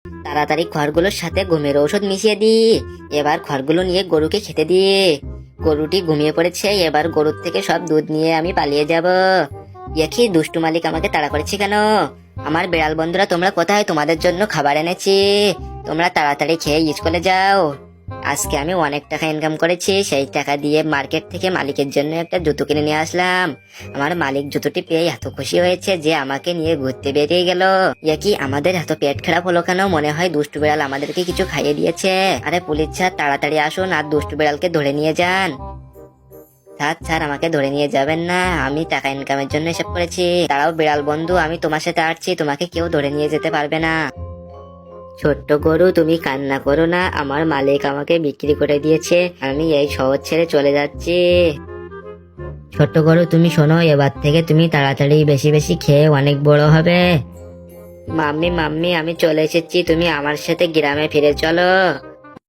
তাড়াতাড়ি খড়গুলোর সাথে ঘুমের ঔষধ মিশিয়ে দি। এবার খড়গুলো নিয়ে গরুকে খেতে দিয়ে। গরুটি ঘুমিয়ে পড়েছে, এবার গরুর থেকে সব দুধ নিয়ে আমি পালিয়ে যাব। কি দুষ্টু মালিক আমাকে তাড়া করেছে কেন? আমার বিড়াল বন্ধুরা তোমরা কোথায়? তোমাদের জন্য খাবার এনেছি, তোমরা তাড়াতাড়ি খেয়ে স্কুলে যাও। আজকে আমি অনেক টাকা ইনকাম করেছি, সেই টাকা দিয়ে মার্কেট থেকে মালিকের জন্য একটা জুতো কিনে নিয়ে আসলাম। আমার মালিক জুতোটি পেয়ে এত খুশি হয়েছে যে আমাকে নিয়ে ঘুরতে বেরিয়ে গেল। কি আমাদের এত পেট খারাপ হলো কেন? মনে হয় দুষ্টু বিড়াল আমাদেরকে কিছু খাইয়ে দিয়েছে। আরে পুলিশ স্যার তাড়াতাড়ি আসুন আর দুষ্টু বিড়ালকে ধরে নিয়ে যান। স্যার আমাকে ধরে নিয়ে যাবেন না, আমি টাকা ইনকামের জন্য এসব করেছি। তারাও বিড়াল বন্ধু, আমি তোমার সাথে আসছি, তোমাকে কেউ ধরে নিয়ে যেতে পারবে না। ছোট্ট গরু তুমি কান্না করো না, আমার মালিক আমাকে বিক্রি করে দিয়েছে, আমি এই শহর ছেড়ে চলে যাচ্ছি। ছোট্ট গরু তুমি শোনো, এবার থেকে তুমি তাড়াতাড়ি বেশি বেশি খেয়ে অনেক বড় হবে। মাম্মি মাম্মি আমি চলে এসেছি, তুমি আমার সাথে গ্রামে ফিরে চলো।